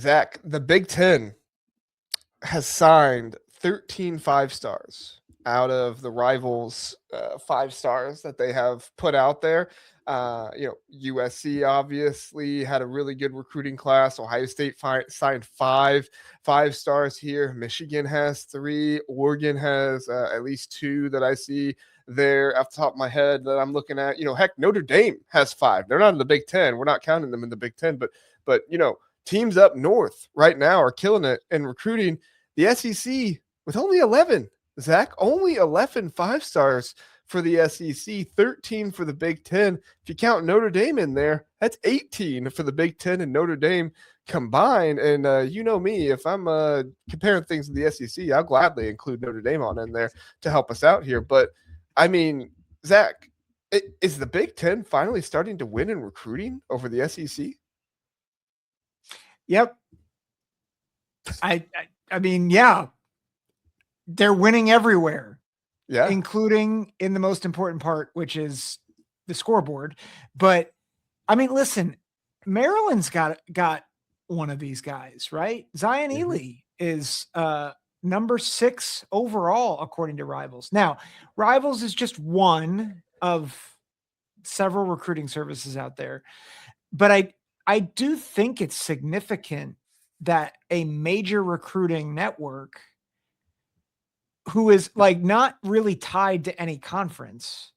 Zach, the Big Ten has signed 13 5 stars out of the rivals 5 stars that they have put out there. USC obviously had a really good recruiting class. Ohio State signed 5 5 stars here. Michigan has 3. Oregon has at least 2 that I see there off the top of my head that I'm looking at. Heck, Notre Dame has 5. They're not in the Big Ten. We're not counting them in the Big Ten, but teams up north right now are killing it in recruiting. The SEC with only 11, Zach, only 11 5 stars for the SEC, 13 for the Big Ten. If you count Notre Dame in there, that's 18 for the Big Ten and Notre Dame combined. And you know me, if I'm comparing things to the SEC, I'll gladly include Notre Dame on in there to help us out here. But, I mean, Zach, is the Big Ten finally starting to win in recruiting over the SEC? Yep. I mean, yeah, they're winning everywhere, including in the most important part, which is the scoreboard. But I mean, listen, Maryland's got one of these guys, right? Zion Ely is number 6 overall, according to Rivals. Now, Rivals is just one of several recruiting services out there, but I do think it's significant that a major recruiting network who is like not really tied to any conference,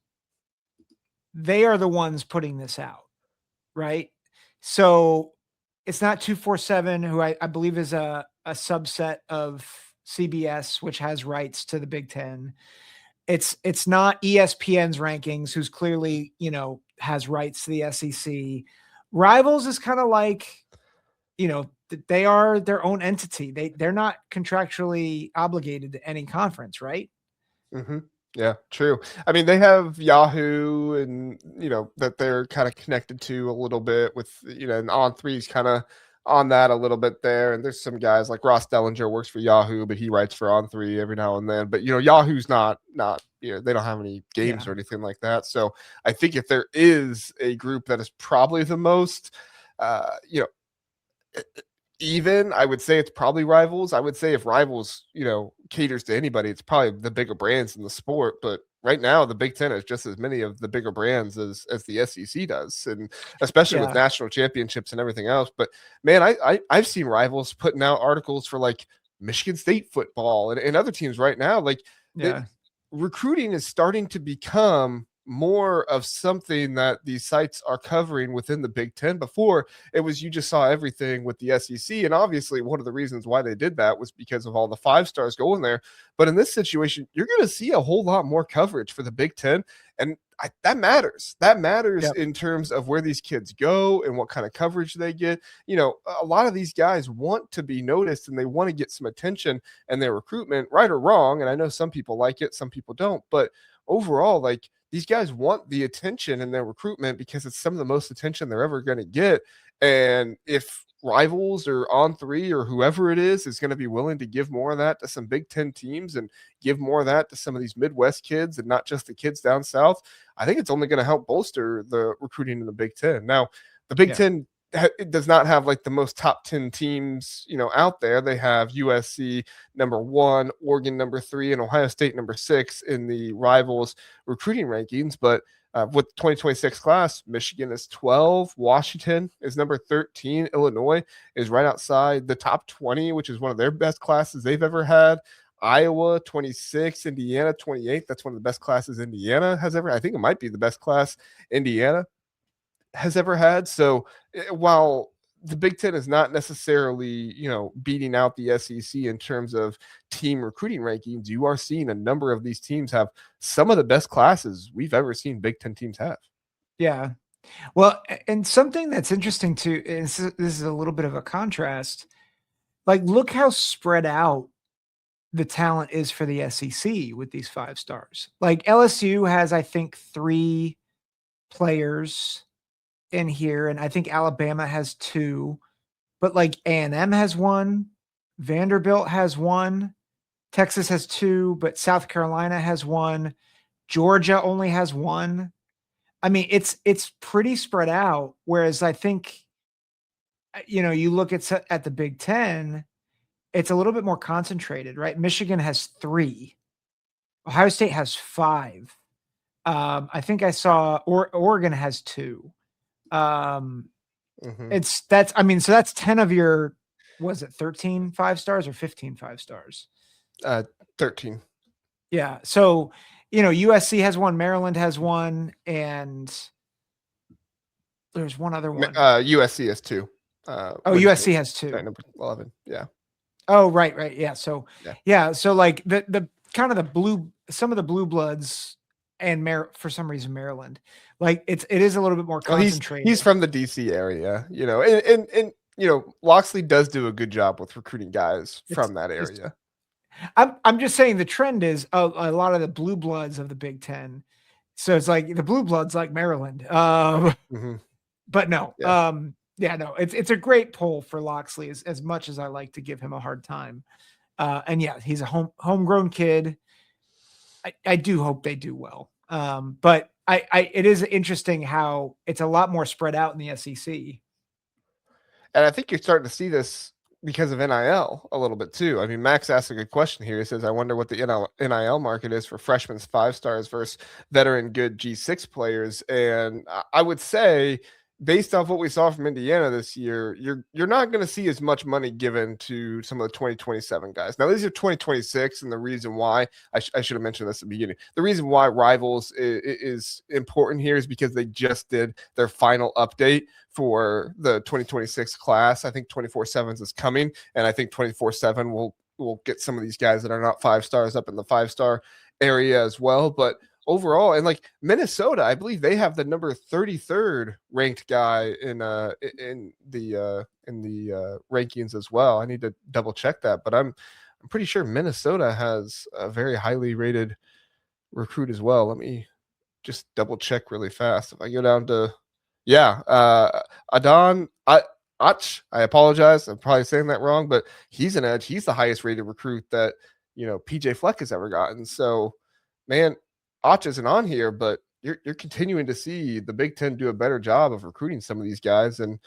they are the ones putting this out, right? So it's not 247, who I believe is a subset of CBS, which has rights to the Big Ten. It's not ESPN's rankings, who's clearly, has rights to the SEC. Rivals is kind of like, they are their own entity. They're not contractually obligated to any conference, right? Mm-hmm. Yeah, true. I mean, they have Yahoo and, that they're kind of connected to a little bit with, and On3's kind of on that a little bit there. And there's some guys like Ross Dellinger works for Yahoo, but he writes for On3 every now and then. But, Yahoo's not, they don't have any games or anything like that. So I think if there is a group that is probably the most, even, I would say it's probably Rivals. I would say if Rivals, caters to anybody, it's probably the bigger brands in the sport. But right now, the Big Ten has just as many of the bigger brands as the SEC does, and especially with national championships and everything else. But man, I've seen Rivals putting out articles for like Michigan State football and other teams right now. Like, recruiting is starting to become more of something that these sites are covering within the Big Ten. Before, it was you just saw everything with the SEC. And obviously one of the reasons why they did that was because of all the 5 stars going there. But in this situation, you're going to see a whole lot more coverage for the Big Ten. And that matters. That matters in terms of where these kids go and what kind of coverage they get. A lot of these guys want to be noticed and they want to get some attention in their recruitment, right or wrong. And I know some people like it, some people don't. But overall, like, these guys want the attention in their recruitment because it's some of the most attention they're ever going to get. And if Rivals or On3 or whoever it is going to be willing to give more of that to some Big Ten teams and give more of that to some of these Midwest kids and not just the kids down south, I think it's only going to help bolster the recruiting in the Big Ten. Now, the Big Ten, it does not have like the most top 10 teams, out there. They have USC number 1, Oregon number 3, and Ohio State number 6 in the Rivals recruiting rankings. But with 2026 class, Michigan is 12, Washington is number 13, Illinois is right outside the top 20, which is one of their best classes they've ever had. Iowa 26, Indiana 28. That's one of the best classes Indiana has ever. I think it might be the best class Indiana has ever had. So while the Big Ten is not necessarily, beating out the SEC in terms of team recruiting rankings, you are seeing a number of these teams have some of the best classes we've ever seen Big Ten teams have. Yeah. Well, and something that's interesting too, is this is a little bit of a contrast. Like, look how spread out the talent is for the SEC with these 5 stars. Like, LSU has, I think, 3 players in here, and I think Alabama has 2, but like A&M has 1, Vanderbilt has 1, Texas has 2, but South Carolina has 1, Georgia only has 1. I mean, it's pretty spread out. Whereas I think you look at the Big Ten, it's a little bit more concentrated, right? Michigan has 3. Ohio State has 5. I think I saw Oregon has 2. So that's 10 of your, was it 13 5-stars or 15 5-stars? 13. Yeah. So, USC has 1, Maryland has 1, and there's one other one. USC has 2. USC has 2. Number 11. Yeah. Oh, right. Yeah. So, So like the kind of some of the blue bloods and for some reason, Maryland, like it is a little bit more concentrated. He's from the DC area, and Locksley does do a good job with recruiting guys from that area. I'm just saying the trend is a lot of the blue bloods of the Big Ten. So it's like the blue bloods like Maryland. But no, no, it's a great poll for Locksley as much as I like to give him a hard time. And yeah, he's a homegrown kid. I do hope they do well. But it is interesting how it's a lot more spread out in the SEC. And I think you're starting to see this because of NIL a little bit too. I mean, Max asked a good question here. He says, I wonder what the NIL market is for freshmen 5-stars versus veteran good G6 players. And I would say, based off what we saw from Indiana this year, you're not going to see as much money given to some of the 2027 guys. Now, these are 2026, and the reason why I should have mentioned this at the beginning. The reason why Rivals is important here is because they just did their final update for the 2026 class. I think 24/7s is coming, and I think 24/7 will get some of these guys that are not 5-stars up in the 5-star area as well. But overall, and like Minnesota, I believe they have the number 33rd ranked guy in the rankings as well. I need to double check that, but I'm pretty sure Minnesota has a very highly rated recruit as well. Let me just double check really fast. If I go down to Adon Ach, I apologize, I'm probably saying that wrong, but he's an edge. He's the highest rated recruit that PJ Fleck has ever gotten. So, man, Ach isn't on here, but you're continuing to see the Big Ten do a better job of recruiting some of these guys, and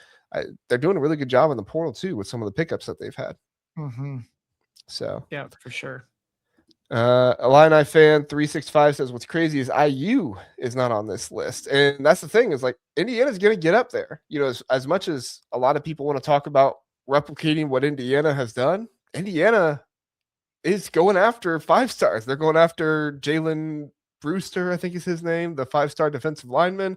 they're doing a really good job in the portal too with some of the pickups that they've had. So yeah, for sure. Illini fan 365 says, what's crazy is IU is not on this list. And that's the thing, is like Indiana's going to get up there. As much as a lot of people want to talk about replicating what Indiana has done, Indiana is going after 5-stars. They're going after Jalen Brewster, I think is his name, the 5-star defensive lineman.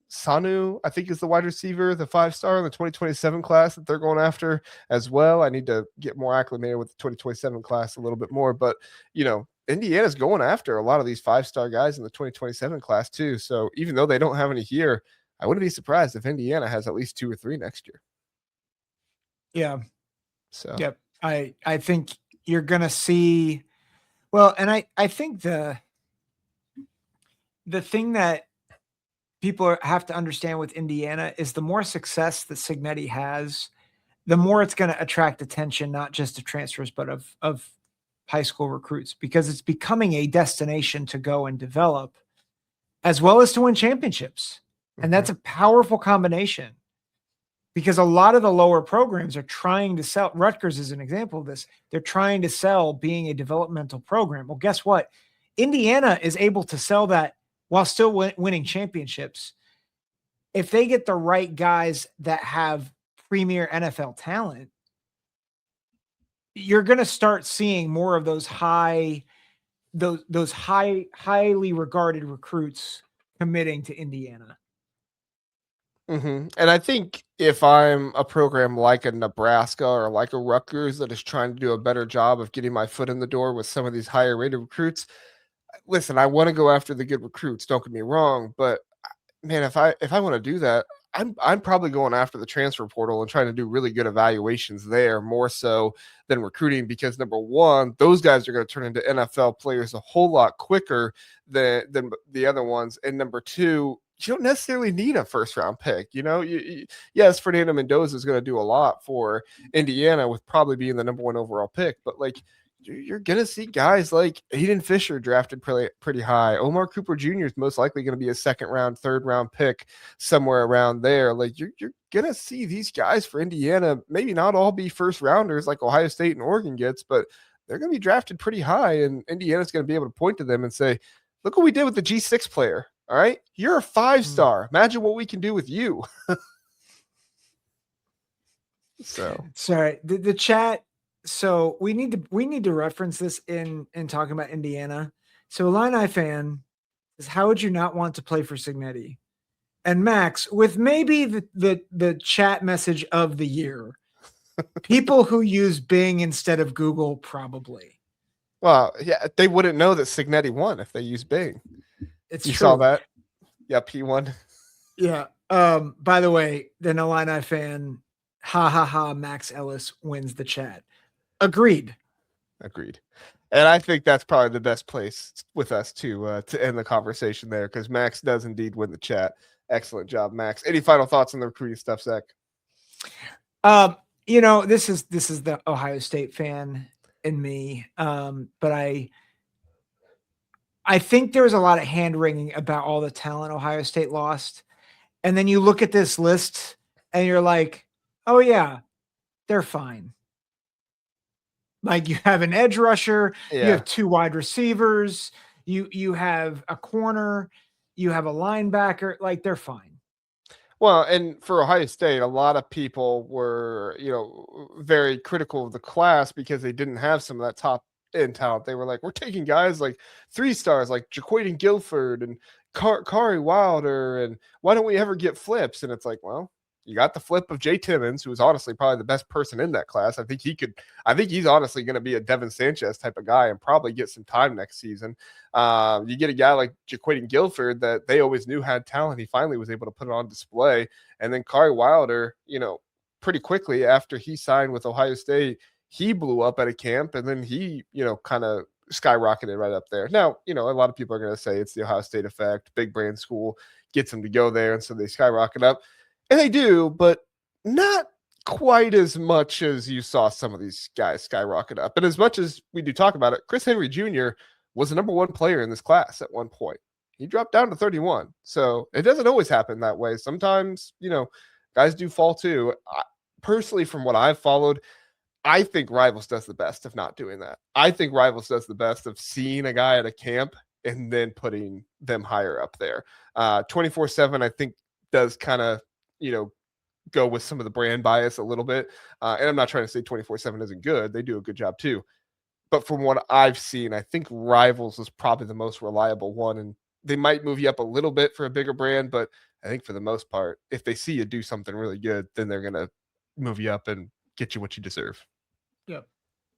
Sanu, I think, is the wide receiver, the 5-star in the 2027 class that they're going after as well. I need to get more acclimated with the 2027 class a little bit more, but Indiana's going after a lot of these 5-star guys in the 2027 class too. So even though they don't have any here, I wouldn't be surprised if Indiana has at least 2 or 3 next year. Yeah. So yep. I think you're gonna see, well, and I think the thing that people have to understand with Indiana is the more success that Cignetti has, the more it's going to attract attention, not just of transfers, but of high school recruits, because it's becoming a destination to go and develop as well as to win championships. And that's a powerful combination, because a lot of the lower programs are trying to sell. Rutgers is an example of this. They're trying to sell being a developmental program. Well, guess what? Indiana is able to sell that while still winning championships. If they get the right guys that have premier NFL talent, you're going to start seeing more of those highly regarded recruits committing to Indiana. And I think if I'm a program like a Nebraska or like a Rutgers that is trying to do a better job of getting my foot in the door with some of these higher rated recruits, listen, I want to go after the good recruits, don't get me wrong, but man, if I want to do that, I'm probably going after the transfer portal and trying to do really good evaluations there more so than recruiting, because number one, those guys are going to turn into NFL players a whole lot quicker than the other ones. And number two, you don't necessarily need a 1st-round pick. Yes, Fernando Mendoza is going to do a lot for Indiana with probably being the number 1 overall pick, but like, you're going to see guys like Aiden Fisher drafted pretty high. Omar Cooper Jr. is most likely going to be a 2nd-round, 3rd-round pick somewhere around there. Like you're going to see these guys for Indiana maybe not all be first rounders like Ohio State and Oregon gets, but they're going to be drafted pretty high, and Indiana's going to be able to point to them and say, look what we did with the G6 player. All right, you're a 5-star. Imagine what we can do with you. So sorry, the chat. So we need to reference this in talking about Indiana. So Illini fan is, how would you not want to play for Signetti? And Max, with maybe the chat message of the year, people who use Bing instead of Google probably. Well, yeah, they wouldn't know that Signetti won if they used Bing. It's you true. saw that? Yep, he won. Yeah. By the way, the Illini fan, ha ha ha, Max Ellis wins the chat. Agreed. And I think that's probably the best place with us to end the conversation there, because Max does indeed win the chat. Excellent job, Max. Any final thoughts on the recruiting stuff, Zach? This is the Ohio State fan in me. But I think there was a lot of hand wringing about all the talent Ohio State lost. And then you look at this list and you're like, oh yeah, they're fine. Like, you have an edge rusher, you have 2 wide receivers, you have a corner, you have a linebacker, like, they're fine. Well, and for Ohio State, a lot of people were, very critical of the class because they didn't have some of that top end talent. They were like, we're taking guys like 3 stars like Jaquaden Guilford and Kari Wilder, and why don't we ever get flips? And it's like, well, you got the flip of Jay Timmons, who was honestly probably the best person in that class. I think he's honestly going to be a Devin Sanchez type of guy and probably get some time next season. You get a guy like Jaquaden Guilford that they always knew had talent. He finally was able to put it on display. And then Kari Wilder, pretty quickly after he signed with Ohio State, he blew up at a camp, and then he, kind of skyrocketed right up there. Now, a lot of people are going to say it's the Ohio State effect. Big brand school gets them to go there, and so they skyrocket up. And they do, but not quite as much as you saw some of these guys skyrocket up. And as much as we do talk about it, Chris Henry Jr. was the number 1 player in this class at one point. He dropped down to 31. So it doesn't always happen that way. Sometimes, guys do fall too. Personally, from what I've followed, I think Rivals does the best of not doing that. I think Rivals does the best of seeing a guy at a camp and then putting them higher up there. 24/7, I think, does kind of, go with some of the brand bias a little bit. And I'm not trying to say 24/7 isn't good. They do a good job too. But from what I've seen, I think Rivals is probably the most reliable one. And they might move you up a little bit for a bigger brand, but I think for the most part, if they see you do something really good, then they're going to move you up and get you what you deserve. Yep.